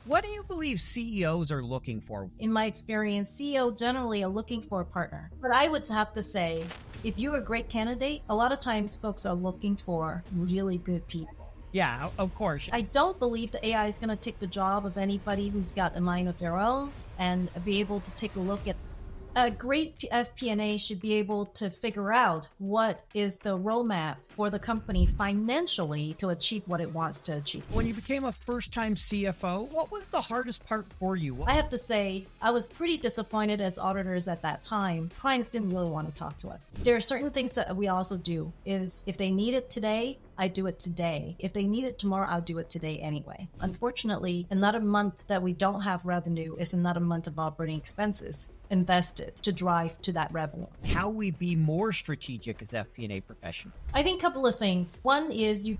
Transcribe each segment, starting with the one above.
What do you believe CEOs are looking for? In my experience, CEO generally are looking for a partner. But I would have to say, if you're a great candidate, a lot of times folks are looking for really good people. Yeah, of course. I don't believe the AI is going to take the job of anybody who's got a mind of their own and be able to take a look at a great FP&A should be able to figure out what is the roadmap for the company financially to achieve what it wants to achieve. When you became a first-time CFO, what was the hardest part for you? I have to say, I was pretty disappointed as auditors at that time. Clients didn't really want to talk to us. There are certain things that we also do is if they need it today, I do it today. If they need it tomorrow, I'll do it today anyway. Unfortunately, another month that we don't have revenue is another month of operating expenses invested to drive to that revenue. How we be more strategic as FP&A professionals? I think a couple of things. One is you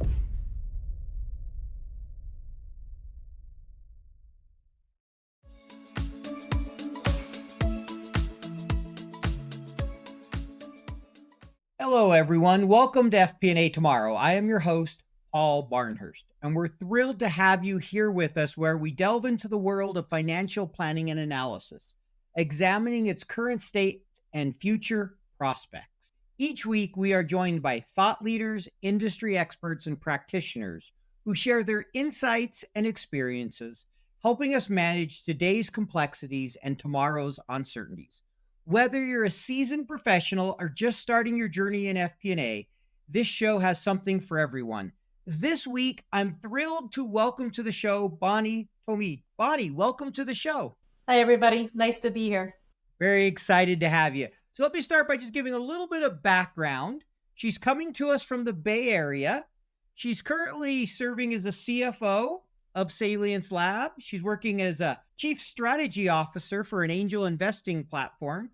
Hello, everyone. Welcome to FP&A Tomorrow. I am your host, Paul Barnhurst, and we're thrilled to have you here with us where we delve into the world of financial planning and analysis, examining its current state and future prospects. Each week, we are joined by thought leaders, industry experts, and practitioners who share their insights and experiences, helping us manage today's complexities and tomorrow's uncertainties. Whether you're a seasoned professional or just starting your journey in FP&A, this show has something for everyone. This week, I'm thrilled to welcome to the show Bonnie Tomei. Bonnie, welcome to the show. Hi, everybody. Nice to be here. Very excited to have you. So let me start by just giving a little bit of background. She's coming to us from the Bay Area. She's currently serving as a CFO of Salience Lab. She's working as a chief strategy officer for an angel investing platform.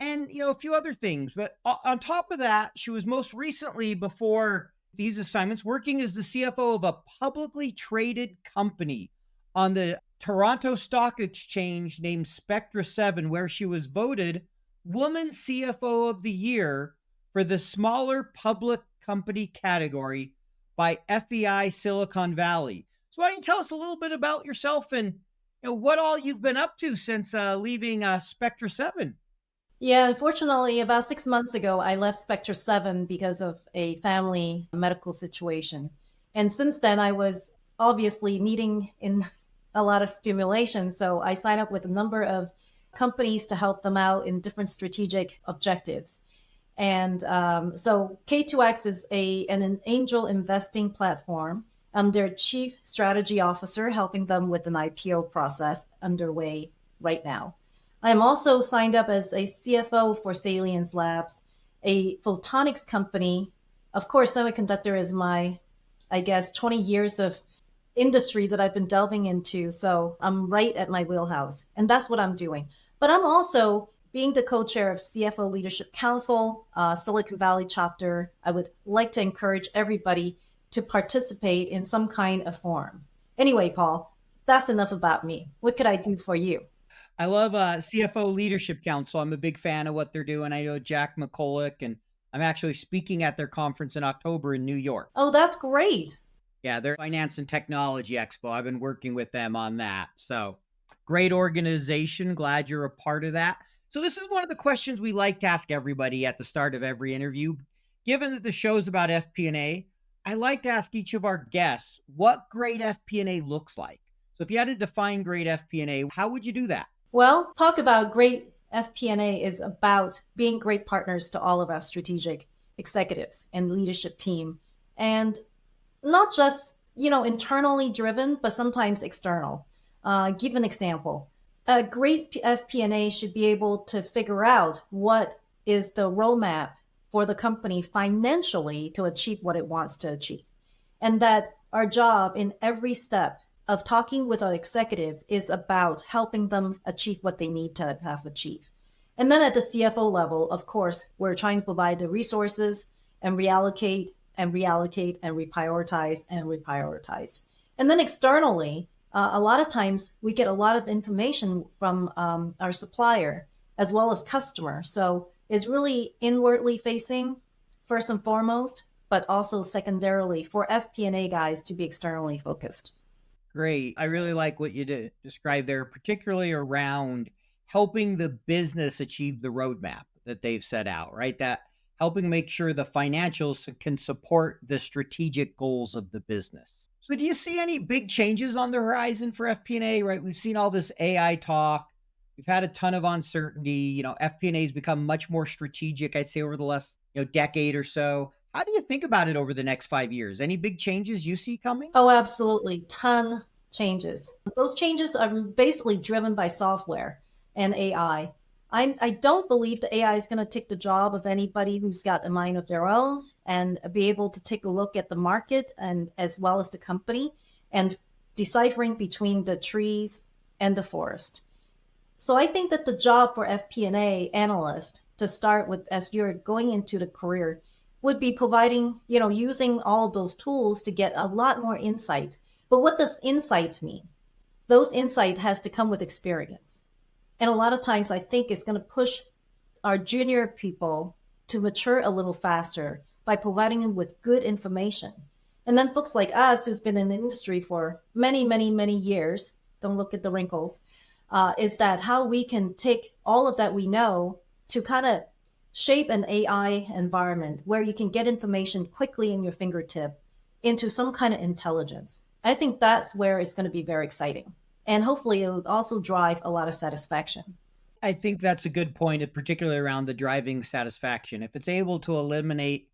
And, a few other things. But on top of that, she was most recently, before these assignments, working as the CFO of a publicly traded company on the Toronto Stock Exchange named Spectra7, where she was voted Woman CFO of the Year for the smaller public company category by FEI Silicon Valley. So why don't you tell us a little bit about yourself and what all you've been up to since leaving Spectra7? Yeah, unfortunately, about 6 months ago, I left Spectra7 because of a family medical situation. And since then, I was obviously needing in a lot of stimulation. So I signed up with a number of companies to help them out in different strategic objectives. And so K2X is an angel investing platform. I'm their chief strategy officer, helping them with an IPO process underway right now. I am also signed up as a CFO for Salience Labs, a photonics company. Of course, semiconductor is my, 20 years of industry that I've been delving into. So I'm right at my wheelhouse, and that's what I'm doing. But I'm also being the co-chair of CFO Leadership Council, Silicon Valley chapter. I would like to encourage everybody to participate in some kind of forum. Anyway, Paul, that's enough about me. What could I do for you? I love CFO Leadership Council. I'm a big fan of what they're doing. I know Jack McCulloch, and I'm actually speaking at their conference in October in New York. Oh, that's great. Yeah, their Finance and Technology Expo. I've been working with them on that. So great organization. Glad you're a part of that. So this is one of the questions we like to ask everybody at the start of every interview. Given that the show's about FP&A, I like to ask each of our guests what great FP&A looks like. So if you had to define great FP&A, how would you do that? Well, talk about great FP&A is about being great partners to all of our strategic executives and leadership team. And not just, internally driven, but sometimes external. Give an example. A great FP&A should be able to figure out what is the roadmap for the company financially to achieve what it wants to achieve. And that our job in every step of talking with our executive is about helping them achieve what they need to have achieved. And then at the CFO level, of course, we're trying to provide the resources and reallocate and reallocate and reprioritize and reprioritize. And then externally, a lot of times we get a lot of information from our supplier as well as customer. So it's really inwardly facing first and foremost, but also secondarily for FP&A guys to be externally focused. Great. I really like what you described there, particularly around helping the business achieve the roadmap that they've set out, right? That helping make sure the financials can support the strategic goals of the business. So, do you see any big changes on the horizon for FP&A, right? We've seen all this AI talk. We've had a ton of uncertainty. FP&A has become much more strategic, I'd say, over the last, decade or so. How do you think about it over the next 5 years? Any big changes you see coming? Oh, absolutely. Ton changes. Those changes are basically driven by software and AI. I don't believe the AI is going to take the job of anybody who's got a mind of their own and be able to take a look at the market and as well as the company and deciphering between the trees and the forest. So I think that the job for FP&A analyst to start with as you're going into the career would be providing, using all of those tools to get a lot more insight. But what does insight mean? Those insight has to come with experience. And a lot of times I think it's going to push our junior people to mature a little faster by providing them with good information. And then folks like us who's been in the industry for many, many, many years, don't look at the wrinkles, is that how we can take all of that we know to kind of shape an AI environment where you can get information quickly in your fingertip into some kind of intelligence. I think that's where it's going to be very exciting. And hopefully it'll also drive a lot of satisfaction. I think that's a good point, particularly around the driving satisfaction. If it's able to eliminate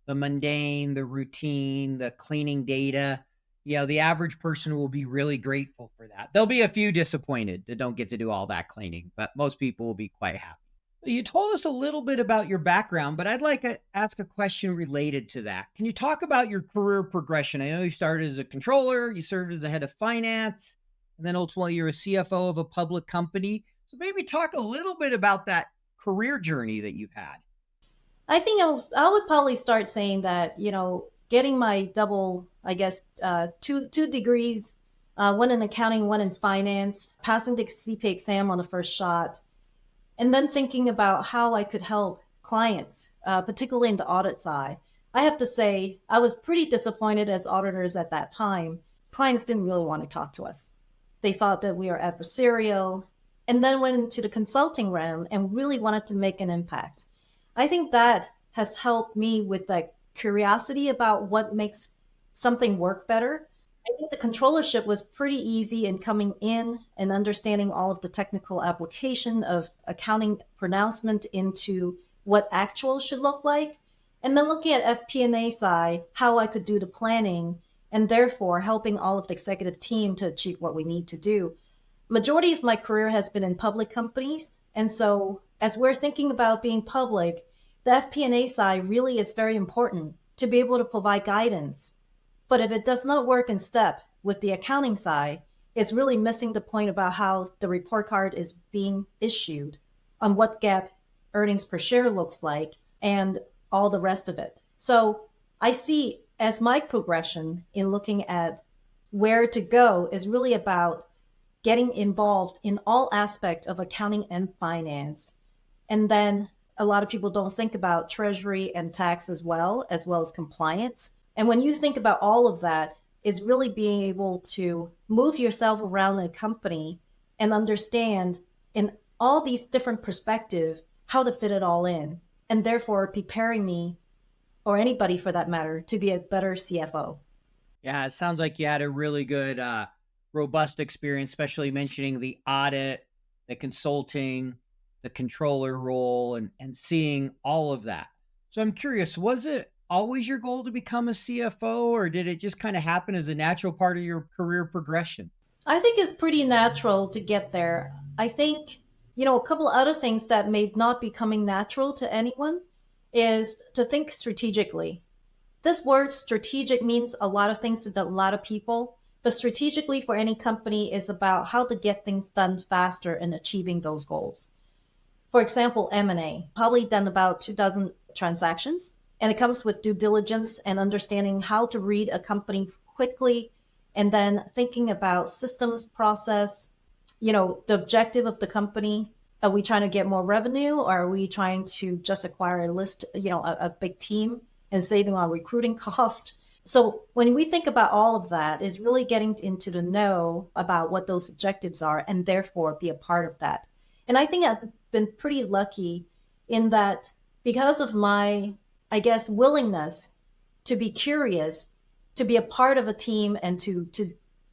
the mundane, the routine, the cleaning data, the average person will be really grateful for that. There'll be a few disappointed that don't get to do all that cleaning, but most people will be quite happy. You told us a little bit about your background, but I'd like to ask a question related to that. Can you talk about your career progression? I know you started as a controller, you served as a head of finance, and then ultimately you're a CFO of a public company. So maybe talk a little bit about that career journey that you've had. I think I would probably start saying that, getting my double, I guess, two degrees, one in accounting, one in finance, passing the CPA exam on the first shot, and then thinking about how I could help clients, particularly in the audit side. I have to say, I was pretty disappointed as auditors at that time. Clients didn't really want to talk to us. They thought that we were adversarial, and then went into the consulting realm and really wanted to make an impact. I think that has helped me with like curiosity about what makes something work better. I think the controllership was pretty easy in coming in and understanding all of the technical application of accounting pronouncement into what actual should look like. And then looking at FP&A side, how I could do the planning and therefore helping all of the executive team to achieve what we need to do. Majority of my career has been in public companies. And so as we're thinking about being public, the FP&A side really is very important to be able to provide guidance. But if it does not work in step with the accounting side, it's really missing the point about how the report card is being issued, on what GAAP earnings per share looks like, and all the rest of it. So I see as my progression in looking at where to go is really about getting involved in all aspects of accounting and finance. And then a lot of people don't think about treasury and tax as well as compliance. And when you think about all of that, is really being able to move yourself around a company and understand in all these different perspectives how to fit it all in, and therefore preparing me, or anybody for that matter, to be a better CFO. Yeah, it sounds like you had a really good, robust experience, especially mentioning the audit, the consulting, the controller role, and seeing all of that. So I'm curious, was it always your goal to become a CFO, or did it just kind of happen as a natural part of your career progression? I think it's pretty natural to get there. I think, a couple other things that may not be coming natural to anyone is to think strategically. This word strategic means a lot of things to a lot of people, but strategically for any company is about how to get things done faster and achieving those goals. For example, M&A, probably done about 2,000 transactions, and it comes with due diligence and understanding how to read a company quickly, and then thinking about systems, process, the objective of the company. Are we trying to get more revenue, or are we trying to just acquire a list, a big team and saving on recruiting cost? So when we think about all of that, is really getting into the know about what those objectives are and therefore be a part of that. And I think I've been pretty lucky in that because of my, I guess, willingness to be curious, to be a part of a team and to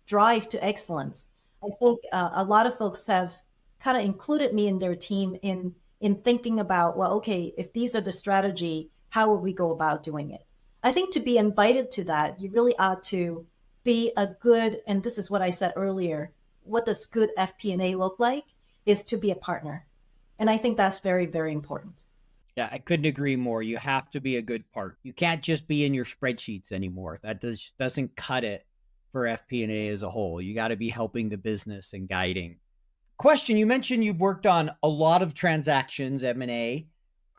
drive to excellence. I think a lot of folks have kind of included me in their team in thinking about, well, okay, if these are the strategy, how would we go about doing it? I think to be invited to that, you really ought to be a good, and this is what I said earlier, what does good FP&A look like is to be a partner. And I think that's very, very important. Yeah, I couldn't agree more. You have to be a good part. You can't just be in your spreadsheets anymore. That doesn't cut it for FP&A as a whole. You got to be helping the business and guiding. Question, you mentioned you've worked on a lot of transactions, M&A.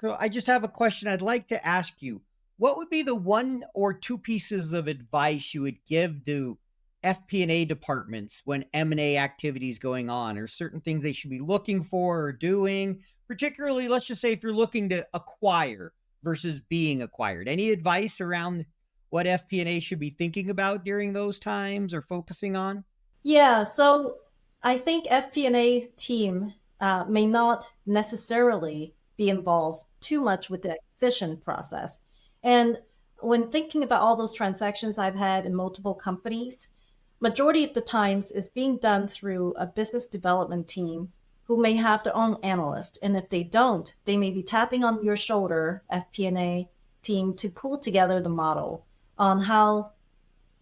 So I just have a question I'd like to ask you. What would be the one or two pieces of advice you would give to FP&A departments when M&A activity is going on, or certain things they should be looking for or doing? Particularly, let's just say if you're looking to acquire versus being acquired. Any advice around what FP&A should be thinking about during those times or focusing on? Yeah, so I think FP&A team may not necessarily be involved too much with the acquisition process. And when thinking about all those transactions I've had in multiple companies, majority of the times is being done through a business development team who may have their own analyst. And if they don't, they may be tapping on your shoulder, FP&A team, to pull together the model on how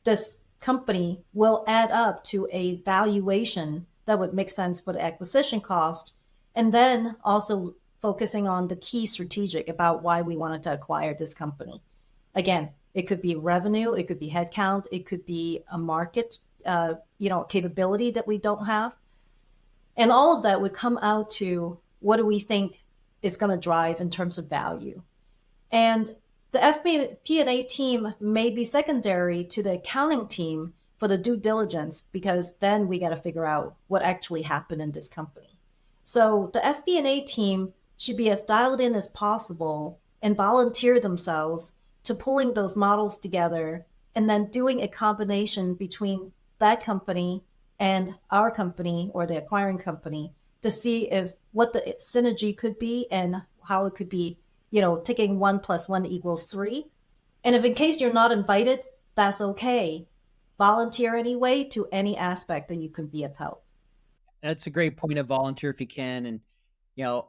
this company will add up to a valuation that would make sense for the acquisition cost. And then also focusing on the key strategic about why we wanted to acquire this company. Again, it could be revenue, it could be headcount, it could be a market, capability that we don't have. And all of that would come out to what do we think is going to drive in terms of value. And the FP&A team may be secondary to the accounting team for the due diligence because then we got to figure out what actually happened in this company. So the FP&A team should be as dialed in as possible and volunteer themselves to pulling those models together and then doing a combination between that company and our company or the acquiring company to see if what the synergy could be and how it could be, taking 1 + 1 = 3. And if in case you're not invited, that's okay. Volunteer anyway to any aspect that you can be of help. That's a great point of volunteer if you can. And,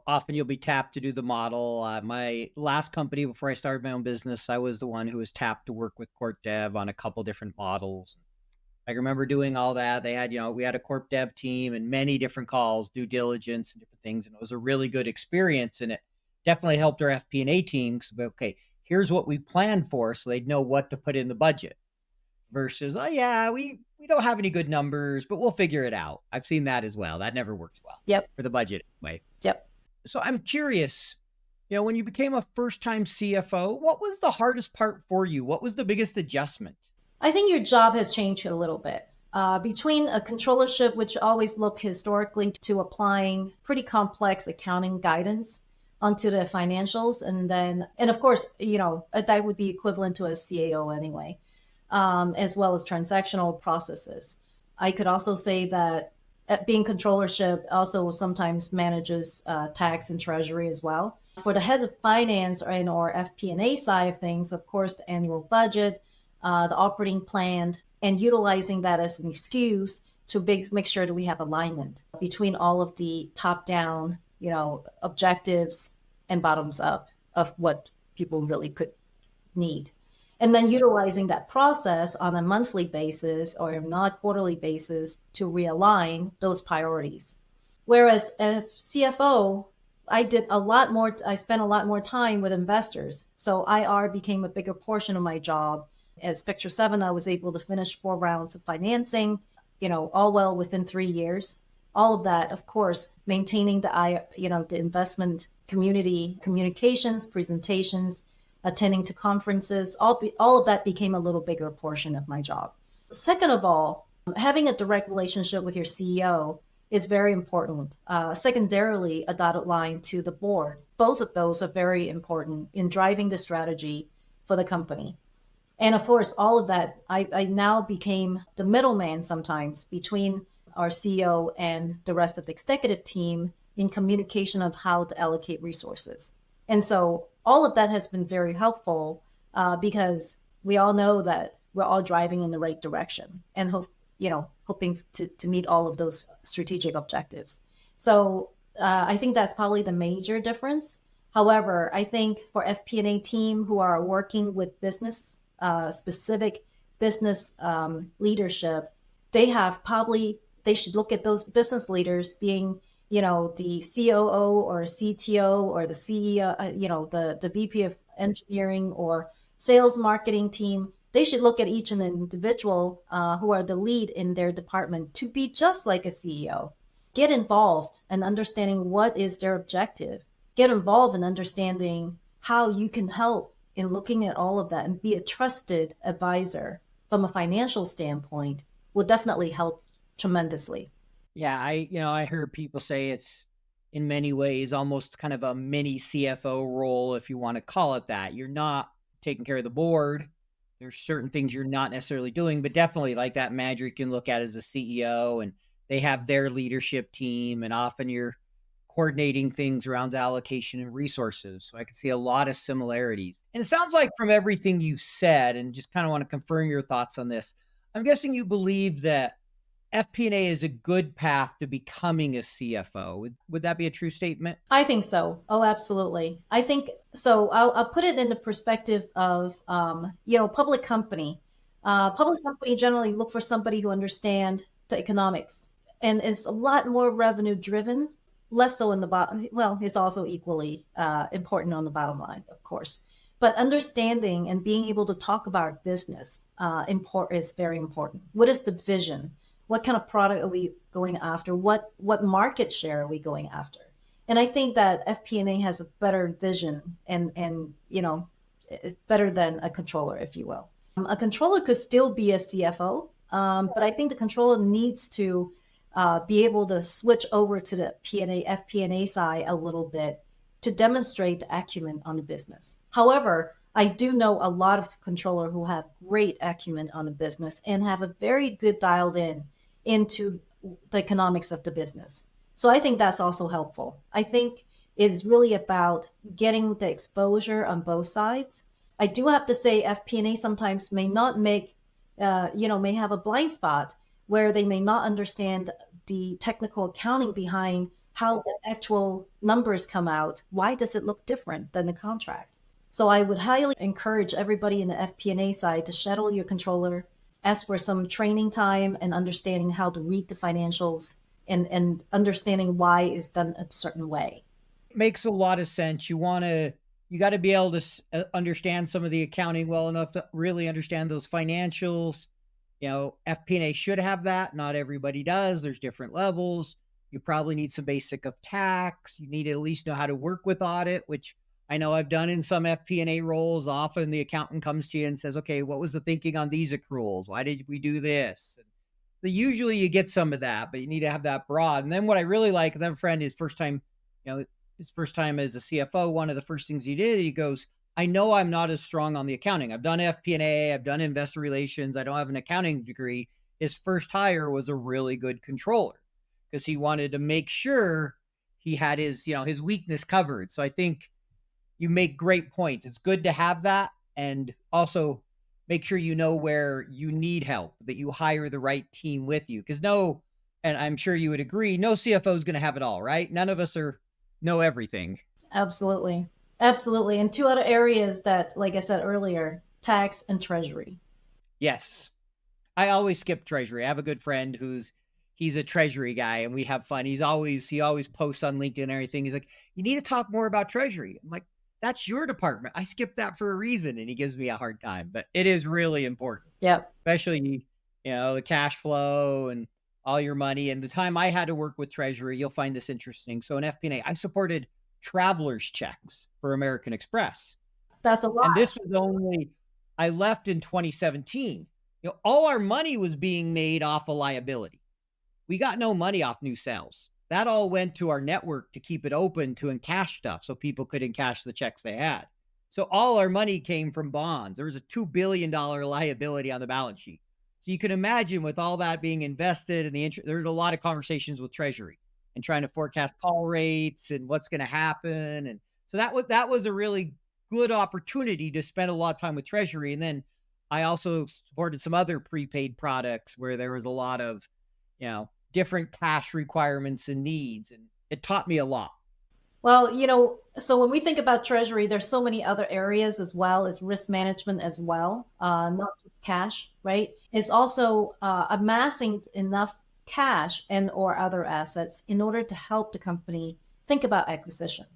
often you'll be tapped to do the model. My last company before I started my own business, I was the one who was tapped to work with Corp Dev on a couple different models. I remember doing all that. They had, we had a Corp Dev team and many different calls, due diligence and different things. And it was a really good experience. And it definitely helped our FP&A team. Okay, here's what we planned for. So they'd know what to put in the budget versus, oh yeah, we don't have any good numbers, but we'll figure it out. I've seen that as well. That never works well Yep. for the budget anyway. Yep. So I'm curious, when you became a first-time CFO, what was the hardest part for you? What was the biggest adjustment? I think your job has changed a little bit. Between a controllership, which always looked historically to applying pretty complex accounting guidance onto the financials, and of course, that would be equivalent to a CAO anyway, as well as transactional processes. I could also say that being controllership also sometimes manages tax and treasury as well. For the heads of finance or FP&A side of things, of course, the annual budget, the operating plan, and utilizing that as an excuse to make sure that we have alignment between all of the top-down, objectives and bottoms up of what people really could need. And then utilizing that process on a monthly basis or not quarterly basis to realign those priorities. Whereas as CFO, I spent a lot more time with investors. So IR became a bigger portion of my job. At Spectra7, I was able to finish 4 rounds of financing, all well within 3 years. All of that, of course, maintaining the investment community communications, presentations, attending to conferences, all of that became a little bigger portion of my job. Second of all, having a direct relationship with your CEO is very important. Secondarily, a dotted line to the board. Both of those are very important in driving the strategy for the company. And of course, all of that, I now became the middleman sometimes between our CEO and the rest of the executive team in communication of how to allocate resources. And so all of that has been very helpful because we all know that we're all driving in the right direction and hoping to meet all of those strategic objectives. So I think that's probably the major difference. However, I think for FP&A team who are working with business specific business leadership, they should look at those business leaders being the COO or CTO or the CEO, the VP of engineering or sales marketing team. They should look at each individual who are the lead in their department to be just like a CEO. Get involved and understanding what is their objective. Get involved in understanding how you can help in looking at all of that, and be a trusted advisor from a financial standpoint will definitely help tremendously. Yeah, I heard people say it's in many ways almost kind of a mini CFO role, if you want to call it that. You're not taking care of the board. There's certain things you're not necessarily doing, but definitely like that manager you can look at as a CEO, and they have their leadership team, and often you're coordinating things around allocation and resources. So I can see a lot of similarities. And it sounds like from everything you said, and just kind of want to confirm your thoughts on this, I'm guessing you believe that FP&A is a good path to becoming a CFO. Would that be a true statement? I think so. Oh, absolutely. I think so. I'll put it in the perspective of, public company. Public company generally look for somebody who understand the economics and is a lot more revenue driven, less so in the bottom. Well, it's also equally important on the bottom line, of course. But understanding and being able to talk about business is very important. What is the vision? What kind of product are we going after? What market share are we going after? And I think that FP&A has a better vision and it's better than a controller, if you will. A controller could still be a CFO, but I think the controller needs to be able to switch over to the FP&A side a little bit to demonstrate the acumen on the business. However, I do know a lot of controllers who have great acumen on the business and have a very good dialed in into the economics of the business. So I think that's also helpful. I think it's really about getting the exposure on both sides. I do have to say FP&A sometimes may not may have a blind spot where they may not understand the technical accounting behind how the actual numbers come out. Why does it look different than the contract? So I would highly encourage everybody in the FP&A side to schedule your controller, ask for some training time and understanding how to read the financials and understanding why it's done a certain way. Makes a lot of sense. You got to be able to understand some of the accounting well enough to really understand those financials. FP&A should have that. Not everybody does. There's different levels. You probably need some basic of tax. You need to at least know how to work with audit, which I know I've done in some FP&A roles. Often the accountant comes to you and says, okay, what was the thinking on these accruals? Why did we do this? So usually you get some of that, but you need to have that broad. And then what I really like is I have a friend, his first time as a CFO, one of the first things he did, he goes, I know I'm not as strong on the accounting. I've done FP&A, I've done investor relations. I don't have an accounting degree. His first hire was a really good controller because he wanted to make sure he had his weakness covered. So I think you make great points. It's good to have that, and also make sure you know where you need help, that you hire the right team with you. Because and I'm sure you would agree, no CFO is going to have it all, right? None of us know everything. Absolutely. Absolutely. And two other areas that, like I said earlier, tax and treasury. Yes. I always skip treasury. I have a good friend he's a treasury guy and we have fun. He always posts on LinkedIn and everything. He's like, you need to talk more about treasury. I'm like, that's your department. I skipped that for a reason. And he gives me a hard time, but it is really important. Yep. Especially, the cash flow and all your money. And the time I had to work with treasury, you'll find this interesting. So in FP&A, I supported traveler's checks for American Express. That's a lot. And I left in 2017. All our money was being made off a liability. We got no money off new sales. That all went to our network to keep it open to encash stuff so people could encash the checks they had. So all our money came from bonds. There was a $2 billion liability on the balance sheet. So you can imagine with all that being invested and the interest, there's a lot of conversations with Treasury and trying to forecast call rates and what's going to happen. And so that was a really good opportunity to spend a lot of time with Treasury. And then I also supported some other prepaid products where there was a lot of, different cash requirements and needs. And it taught me a lot. Well, so when we think about treasury, there's so many other areas as well as risk management as well, not just cash, right? It's also amassing enough cash and or other assets in order to help the company think about acquisition.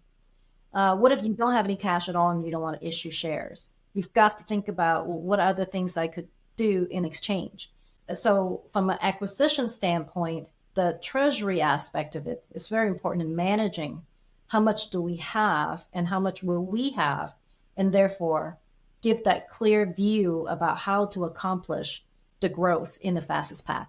What if you don't have any cash at all and you don't want to issue shares? You've got to think about, well, what other things I could do in exchange. So from an acquisition standpoint, the treasury aspect of it is very important in managing how much do we have and how much will we have, and therefore give that clear view about how to accomplish the growth in the fastest path.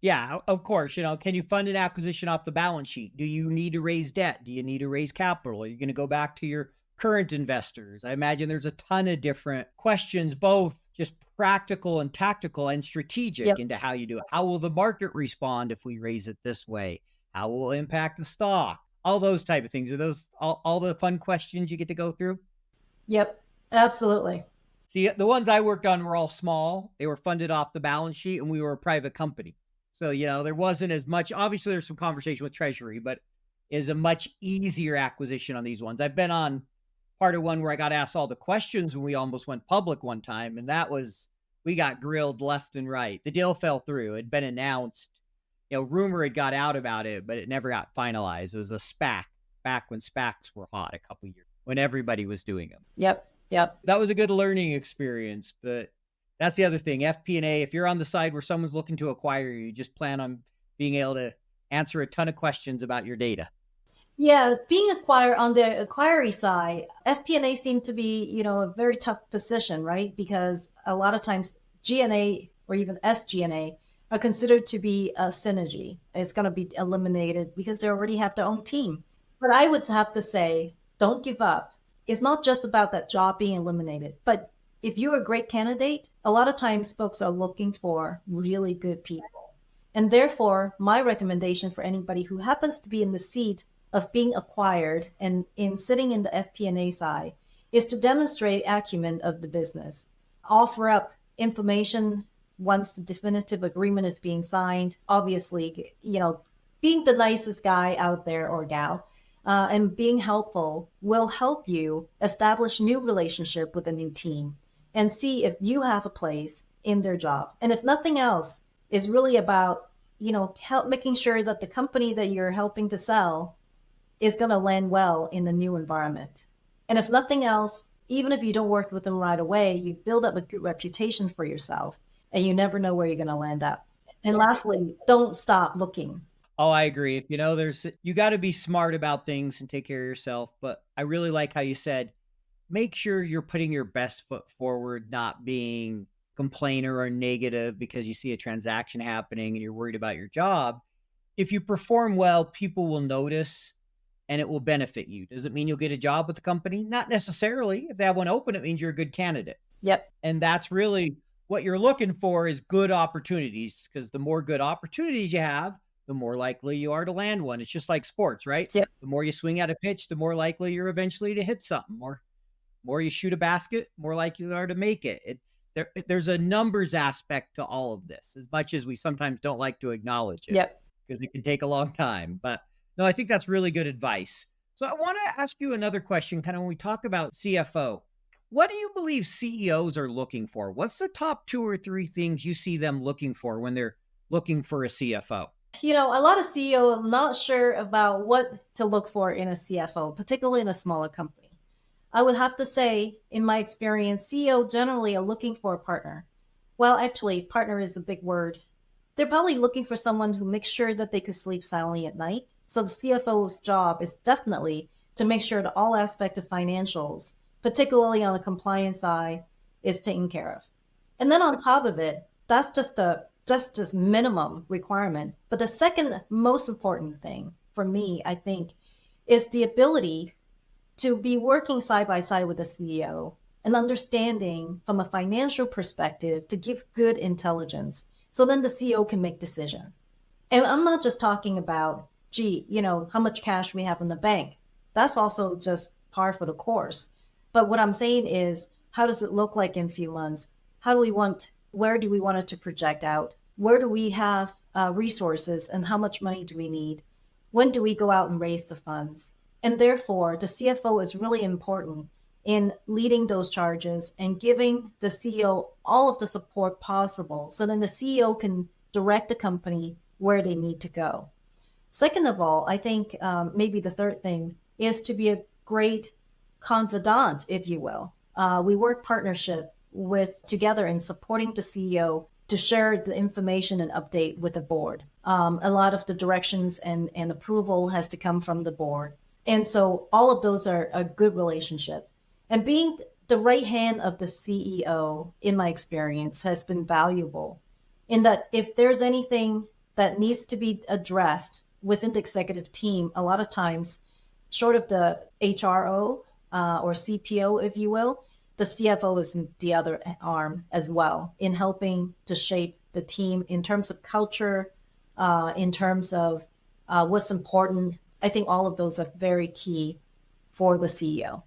Yeah, of course. Can you fund an acquisition off the balance sheet? Do you need to raise debt? Do you need to raise capital? Are you going to go back to your current investors? I imagine there's a ton of different questions, both just practical and tactical and strategic Yep. into how you do it. How will the market respond if we raise it this way? How will it impact the stock? All those type of things. Are those all the fun questions you get to go through? Yep. Absolutely. See, the ones I worked on were all small. They were funded off the balance sheet and we were a private company. So, there wasn't as much. Obviously, there's some conversation with Treasury, but is a much easier acquisition on these ones. I've been on part of one where I got asked all the questions when we almost went public one time. And we got grilled left and right. The deal fell through. It had been announced, rumor had got out about it, but it never got finalized. It was a SPAC back when SPACs were hot a couple years, when everybody was doing them. Yep. Yep. That was a good learning experience, but that's the other thing. FP&A, if you're on the side where someone's looking to acquire you, just plan on being able to answer a ton of questions about your data. Yeah, being acquired on the acquiry side, FP&A seemed to be, a very tough position, right? Because a lot of times G&A or even SG&A are considered to be a synergy. It's going to be eliminated because they already have their own team. But I would have to say, don't give up. It's not just about that job being eliminated, but if you're a great candidate, a lot of times folks are looking for really good people. And therefore, my recommendation for anybody who happens to be in the seat of being acquired and in sitting in the FP&A side is to demonstrate acumen of the business, offer up information once the definitive agreement is being signed. Obviously, being the nicest guy out there or gal, and being helpful will help you establish new relationship with a new team and see if you have a place in their job. And if nothing else, is really about, help making sure that the company that you're helping to sell is going to land well in the new environment. And if nothing else, even if you don't work with them right away, you build up a good reputation for yourself and you never know where you're going to land up. And lastly, don't stop looking. Oh, I agree. You got to be smart about things and take care of yourself. But I really like how you said, make sure you're putting your best foot forward, not being complainer or negative because you see a transaction happening and you're worried about your job. If you perform well, people will notice and it will benefit you. Does it mean you'll get a job with the company? Not necessarily. If they have one open, it means you're a good candidate. Yep. And that's really what you're looking for, is good opportunities, because the more good opportunities you have, the more likely you are to land one. It's just like sports, right? Yep. The more you swing at a pitch, the more likely you're eventually to hit something. More you shoot a basket, more likely you are to make it. There's a numbers aspect to all of this, as much as we sometimes don't like to acknowledge it. Yep. Because it can take a long time. But no, I think that's really good advice. So I want to ask you another question, kind of when we talk about CFO. What do you believe CEOs are looking for? What's the top 2 or 3 things you see them looking for when they're looking for a CFO? A lot of CEOs are not sure about what to look for in a CFO, particularly in a smaller company. I would have to say, in my experience, CEO generally are looking for a partner. Well, actually, partner is a big word. They're probably looking for someone who makes sure that they could sleep soundly at night. So the CFO's job is definitely to make sure that all aspects of financials, particularly on the compliance side, is taken care of. And then on top of it, that's just this minimum requirement. But the second most important thing for me, I think, is the ability to be working side by side with the CEO and understanding from a financial perspective to give good intelligence. So then the CEO can make decision. And I'm not just talking about, gee, how much cash we have in the bank. That's also just par for the course. But what I'm saying is, how does it look like in a few months? Where do we want it to project out? Where do we have resources and how much money do we need? When do we go out and raise the funds? And therefore, the CFO is really important in leading those charges and giving the CEO all of the support possible. So then the CEO can direct the company where they need to go. Second of all, I think maybe the third thing is to be a great confidant, if you will. We work partnership together in supporting the CEO to share the information and update with the board. A lot of the directions and approval has to come from the board. And so all of those are a good relationship. And being the right hand of the CEO, in my experience, has been valuable in that if there's anything that needs to be addressed within the executive team, a lot of times, short of the HRO or CPO, if you will, the CFO is the other arm as well in helping to shape the team in terms of culture, in terms of what's important. I think all of those are very key for the CEO.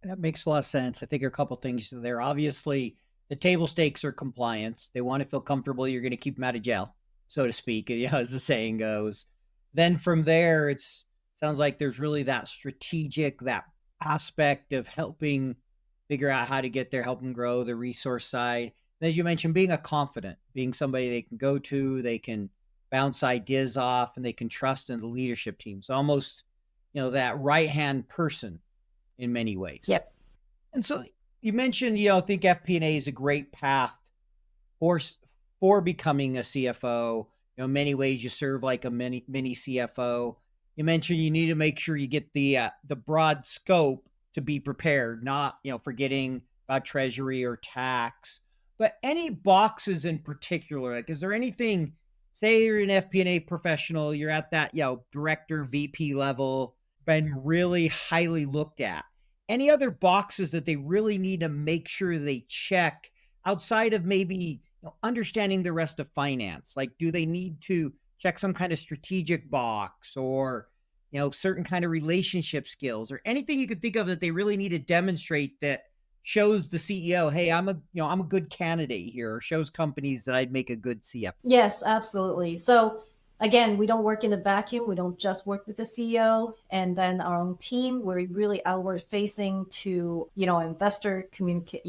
That makes a lot of sense. I think there are a couple things there. Obviously, the table stakes are compliance. They want to feel comfortable you're going to keep them out of jail, so to speak, as the saying goes. Then from there, sounds like there's really that strategic, that aspect of helping figure out how to get there, help them grow the resource side. And as you mentioned, being a confidant, being somebody they can go to, they can bounce ideas off, and they can trust in the leadership team. So almost, that right-hand person in many ways. Yep. And so you mentioned, I think FP&A is a great path for becoming a CFO. In many ways, you serve like a mini CFO. You mentioned you need to make sure you get the broad scope to be prepared, not forgetting about treasury or tax. But any boxes in particular, like is there anything? Say you're an FP&A professional, you're at that director, VP level, been really highly looked at. Any other boxes that they really need to make sure they check outside of maybe understanding the rest of finance? Like, do they need to check some kind of strategic box or certain kind of relationship skills or anything you could think of that they really need to demonstrate that shows the CEO, hey, I'm a good candidate here, or shows companies that I'd make a good CFO? Yes, absolutely. So again, we don't work in a vacuum. We don't just work with the CEO and then our own team. We're really outward facing to, investor communicate,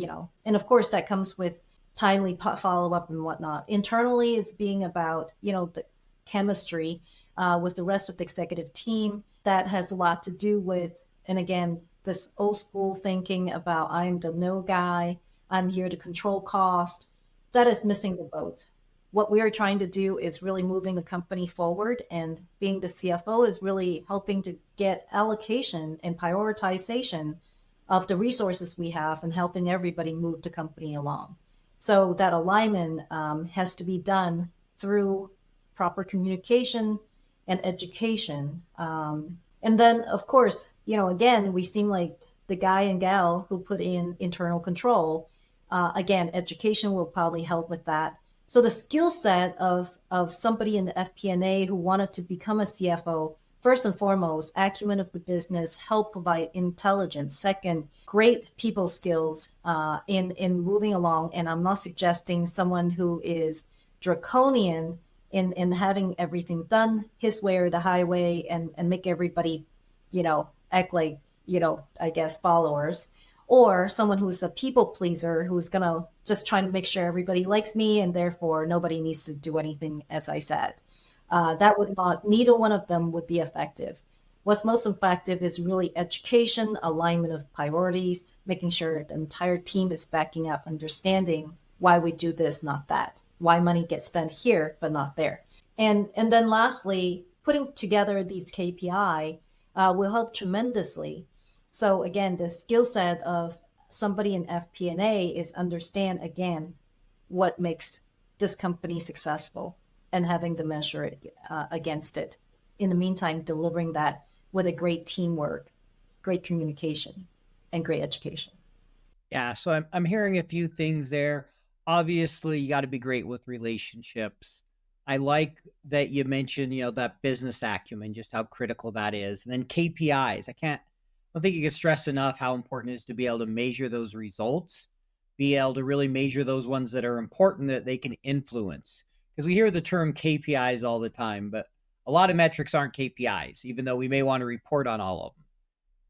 and of course that comes with timely follow up and whatnot. Internally is being about, the chemistry with the rest of the executive team. That has a lot to do with, and again, this old school thinking about I'm the no guy, I'm here to control cost. That is missing the boat. What we are trying to do is really moving the company forward, and being the CFO is really helping to get allocation and prioritization of the resources we have and helping everybody move the company along. So that alignment has to be done through proper communication and education. And then, of course, again, we seem like the guy and gal who put in internal control. Again, education will probably help with that. So the skill set of somebody in the FP&A who wanted to become a CFO, first and foremost, acumen of the business, help provide intelligence. Second, great people skills in moving along. And I'm not suggesting someone who is draconian in having everything done his way or the highway and make everybody, act like, I guess, followers. Or someone who's a people pleaser who's going to just try to make sure everybody likes me and therefore nobody needs to do anything as I said. That would not, neither one of them would be effective. What's most effective is really education, alignment of priorities, making sure the entire team is backing up, understanding why we do this, not that, why money gets spent here, but not there. And then lastly, putting together these KPI will help tremendously. So again, the skill set of somebody in FP&A is understand again what makes this company successful and having to measure it against it. In the meantime, delivering that with a great teamwork great communication and great education. Yeah, so I'm hearing a few things there. Obviously, you got to be great with relationships. I like that you mentioned, that business acumen, just how critical that is. And then KPIs. I don't think you can stress enough how important it is to be able to measure those results, be able to really measure those ones that are important that they can influence. Because we hear the term KPIs all the time, but a lot of metrics aren't KPIs, even though we may want to report on all of them.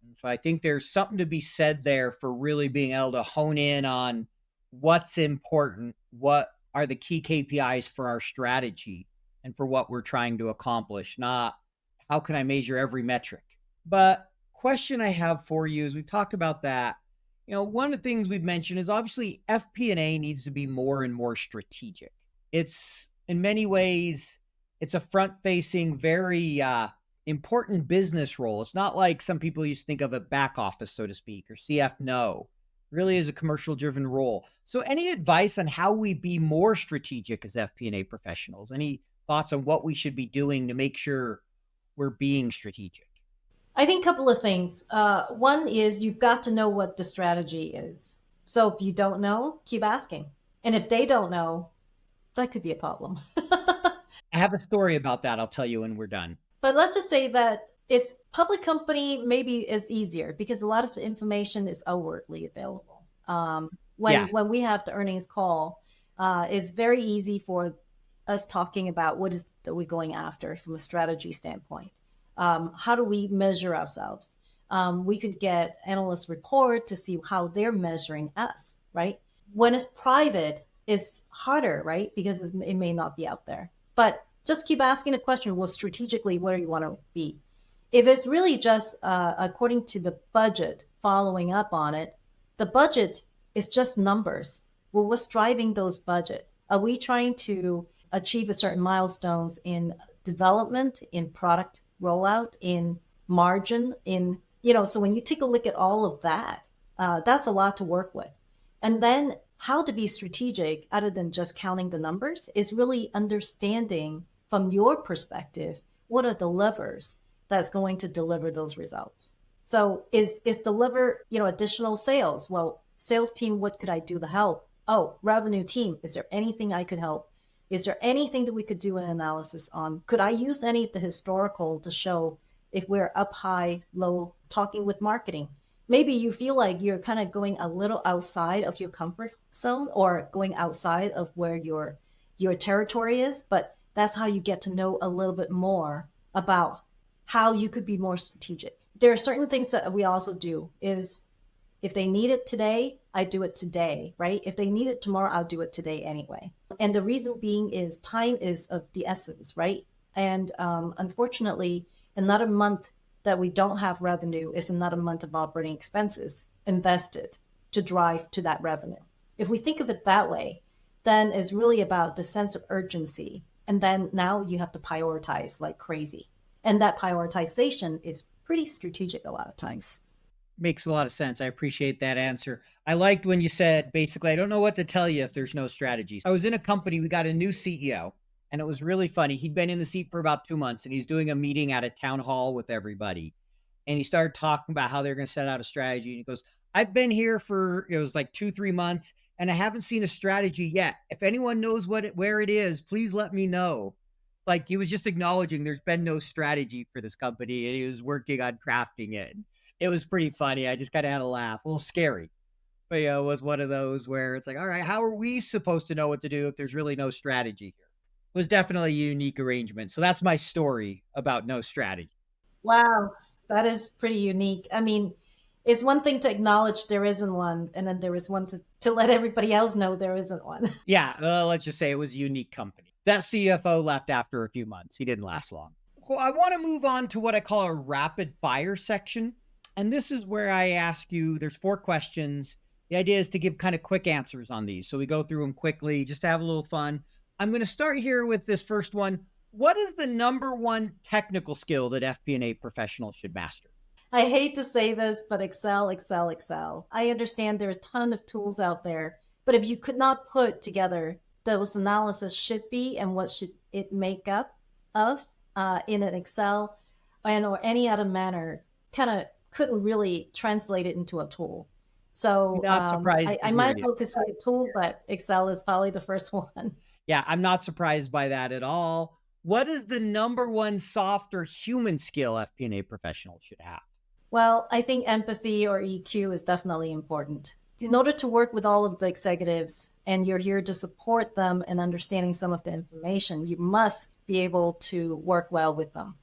And so I think there's something to be said there for really being able to hone in on what's important, what are the key KPIs for our strategy and for what we're trying to accomplish, not how can I measure every metric. But question I have for you is we've talked about that. One of the things we've mentioned is obviously FP&A needs to be more and more strategic. It's in many ways it's a front-facing, very important business role. It's not like some people used to think of a back office, so to speak, or CF. No, it really is a commercial driven role. So any advice on how we be more strategic as FP&A professionals? Any thoughts on what we should be doing to make sure we're being strategic? I think a couple of things. One is you've got to know what the strategy is. So if you don't know, keep asking. And if they don't know, that could be a problem. I have a story about that. I'll tell you when we're done. But let's just say that it's public company maybe is easier because a lot of the information is outwardly available. Yeah. When we have the earnings call, it's very easy for us talking about what is that we're going after from a strategy standpoint. How do we measure ourselves? We could get analyst report to see how they're measuring us, right? When it's private, it's harder, right? Because it may not be out there. But just keep asking the question, well, strategically, where do you want to be? If it's really just according to the budget, following up on it, the budget is just numbers. Well, what's driving those budget? Are we trying to achieve a certain milestones in development, in product rollout, in margin, so when you take a look at all of that, that's a lot to work with. And then how to be strategic other than just counting the numbers is really understanding from your perspective, what are the levers that's going to deliver those results? So is deliver, additional sales? Well, sales team, what could I do to help? Oh, revenue team, is there anything I could help? Is there anything that we could do an analysis on? Could I use any of the historical to show if we're up high, low, talking with marketing? Maybe you feel like you're kind of going a little outside of your comfort zone or going outside of where your territory is, but that's how you get to know a little bit more about how you could be more strategic. There are certain things that we also do is if they need it today, I do it today, right? If they need it tomorrow, I'll do it today anyway. And the reason being is time is of the essence, right? And unfortunately, another month that we don't have revenue is another month of operating expenses invested to drive to that revenue. If we think of it that way, then it's really about the sense of urgency. And then now you have to prioritize like crazy. And that prioritization is pretty strategic a lot of times. Makes a lot of sense. I appreciate that answer. I liked when you said, basically, I don't know what to tell you if there's no strategies. I was in a company, we got a new CEO, and it was really funny. He'd been in the seat for about 2 months, and he's doing a meeting at a town hall with everybody. And he started talking about how they're going to set out a strategy. And he goes, I've been here for, it was like 2-3 months, and I haven't seen a strategy yet. If anyone knows where it is, please let me know. Like he was just acknowledging there's been no strategy for this company, and he was working on crafting it. It was pretty funny. I just kind of had a laugh, a little scary. But it was one of those where it's like, all right, how are we supposed to know what to do if there's really no strategy here? It was definitely a unique arrangement. So that's my story about no strategy. Wow, that is pretty unique. I mean, it's one thing to acknowledge there isn't one, and then there is one to let everybody else know there isn't one. Yeah, let's just say it was a unique company. That CFO left after a few months. He didn't last long. Well, I want to move on to what I call a rapid fire section. And this is where I ask you, there's 4 questions. The idea is to give kind of quick answers on these. So we go through them quickly just to have a little fun. I'm going to start here with this first one. What is the number one technical skill that FP&A professionals should master? I hate to say this, but Excel, Excel, Excel. I understand there's a ton of tools out there, but if you could not put together those analysis should be and what should it make up of in an Excel and or any other manner, kind of couldn't really translate it into a tool. So Not surprised I to hear might you. focus on a tool, but Excel is probably the first one. Yeah, I'm not surprised by that at all. What is the number one soft or human skill FP&A professionals should have? Well, I think empathy or EQ is definitely important. In order to work with all of the executives and you're here to support them in understanding some of the information, you must be able to work well with them.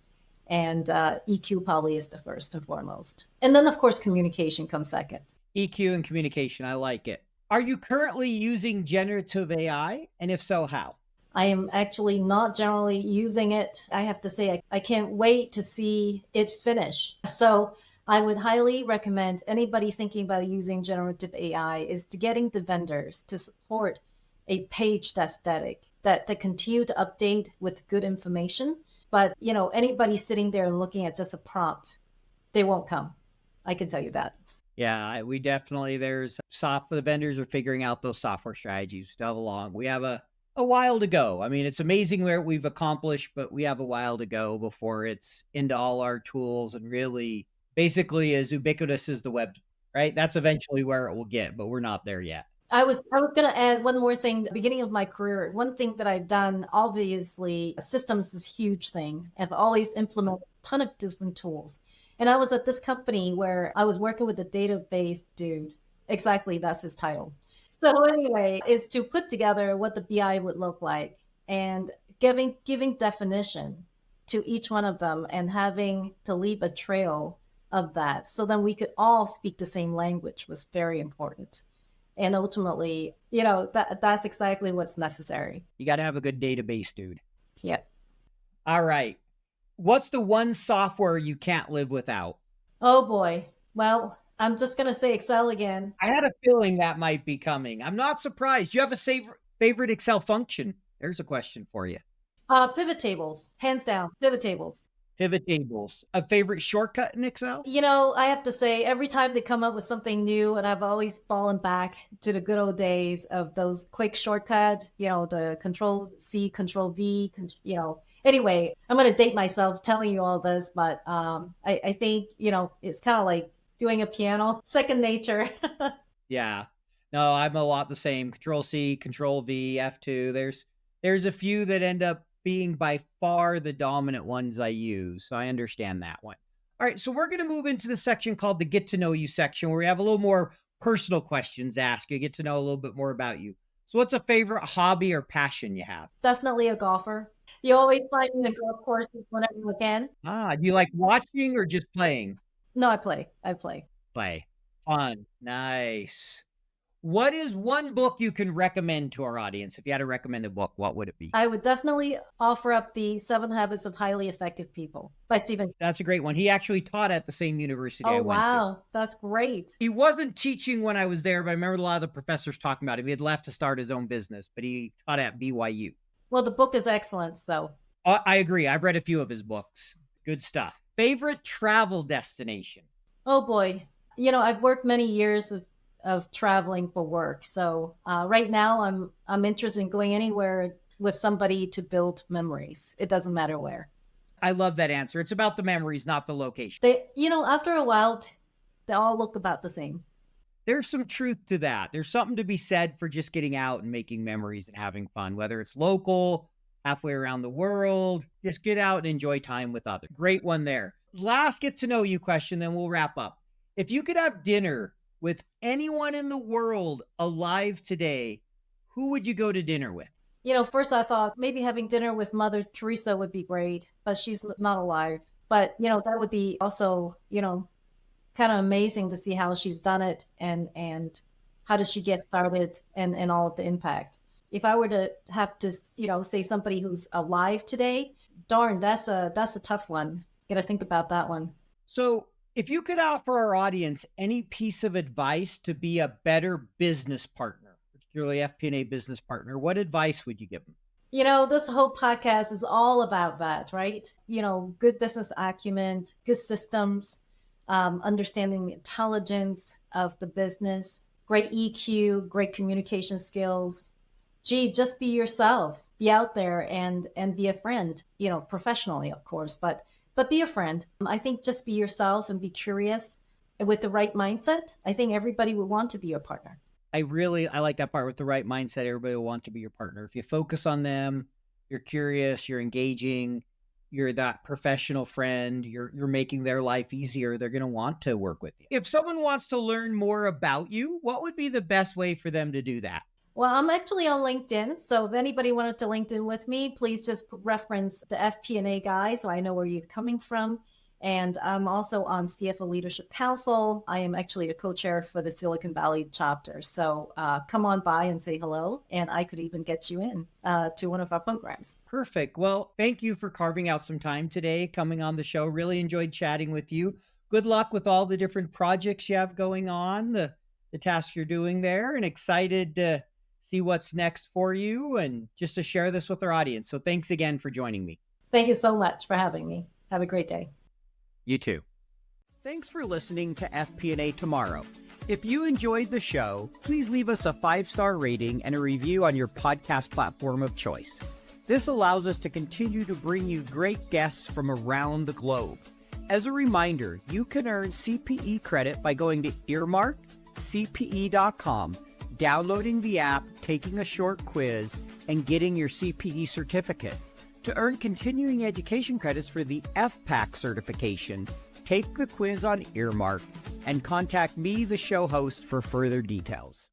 And EQ probably is the first and foremost. And then, of course, communication comes second. EQ and communication. I like it. Are you currently using generative AI? And if so, how? I am actually not generally using it. I have to say, I can't wait to see it finish. So I would highly recommend anybody thinking about using generative AI is to getting the vendors to support a page that's static, that continue to update with good information. But anybody sitting there and looking at just a prompt, they won't come. I can tell you that. Yeah, we definitely, there's the vendors are figuring out those software strategies. We still have we have a while to go. I mean, it's amazing where we've accomplished, but we have a while to go before it's into all our tools and really basically as ubiquitous as the web, right? That's eventually where it will get, but we're not there yet. I was going to add one more thing. At the beginning of my career, one thing that I've done, obviously, systems is a huge thing. I've always implemented a ton of different tools. And I was at this company where I was working with a database dude. Exactly, that's his title. So anyway, is to put together what the BI would look like and giving definition to each one of them and having to leave a trail of that so then we could all speak the same language was very important. And ultimately, that's exactly what's necessary. You got to have a good database, dude. Yeah. All right. What's the one software you can't live without? Oh boy. Well, I'm just going to say Excel again. I had a feeling that might be coming. I'm not surprised. You have a favorite Excel function? There's a question for you. Pivot tables, hands down, pivot tables. Pivot tables. A favorite shortcut in Excel? I have to say, every time they come up with something new, and I've always fallen back to the good old days of those quick shortcut, the Control C, Control V, Anyway, I'm going to date myself telling you all this, but I think, it's kind of like doing a piano, second nature. Yeah. No, I'm a lot the same. Control C, Control V, F2. There's a few that end up being by far the dominant ones I use. So I understand that one. All right. So we're going to move into the section called the Get to Know You section, where we have a little more personal questions asked. You get to know a little bit more about you. So what's a favorite hobby or passion you have? Definitely a golfer. You always find me in golf courses whenever you can. Do you like watching or just playing? No, I play. I play. Play. Fun. Nice. What is one book you can recommend to our audience? If you had to recommend a book, what would it be? I would definitely offer up the 7 Habits of Highly Effective People by Stephen. That's a great one. He actually taught at the same university I Oh, went to. wow. That's great. He wasn't teaching when I was there, but I remember a lot of the professors talking about him. He had left to start his own business, but he taught at BYU. Well, the book is excellent, so. I agree. I've read a few of his books. Good stuff. Favorite travel destination? Oh, boy. I've worked many years of traveling for work. So right now I'm interested in going anywhere with somebody to build memories. It doesn't matter where. I love that answer. It's about the memories, not the location. After a while, they all look about the same. There's some truth to that. There's something to be said for just getting out and making memories and having fun, whether it's local, halfway around the world, just get out and enjoy time with others. Great one there. Last get to know you question, then we'll wrap up. If you could have dinner with anyone in the world alive today, who would you go to dinner with? First I thought maybe having dinner with Mother Teresa would be great, but she's not alive. But, that would be also, kind of amazing to see how she's done it and how does she get started and all of the impact. If I were to have to, say somebody who's alive today, darn, that's a tough one. Got to think about that one. So if you could offer our audience any piece of advice to be a better business partner, particularly FP&A business partner, what advice would you give them? This whole podcast is all about that, right? Good business acumen, good systems, understanding the intelligence of the business, great EQ, great communication skills. Just be yourself, be out there and be a friend, professionally, of course, but be a friend. I think just be yourself and be curious. with the right mindset, I think everybody would want to be your partner. I like that part with the right mindset. Everybody will want to be your partner. If you focus on them, you're curious, you're engaging, you're that professional friend, you're making their life easier, they're going to want to work with you. If someone wants to learn more about you, what would be the best way for them to do that? Well, I'm actually on LinkedIn. So if anybody wanted to LinkedIn with me, please just reference the FP&A guy so I know where you're coming from. And I'm also on CFO Leadership Council. I am actually a co-chair for the Silicon Valley chapter. So come on by and say hello, and I could even get you in to one of our programs. Perfect. Well, thank you for carving out some time today, coming on the show. Really enjoyed chatting with you. Good luck with all the different projects you have going on, the tasks you're doing there, and excited to see what's next for you and just to share this with our audience. So thanks again for joining me. Thank you so much for having me. Have a great day. You too. Thanks for listening to FP&A Tomorrow. If you enjoyed the show, please leave us a 5-star rating and a review on your podcast platform of choice. This allows us to continue to bring you great guests from around the globe. As a reminder, you can earn CPE credit by going to earmarkcpe.com, downloading the app, taking a short quiz, and getting your CPE certificate. To earn continuing education credits for the FPAC certification, take the quiz on Earmark and contact me, the show host, for further details.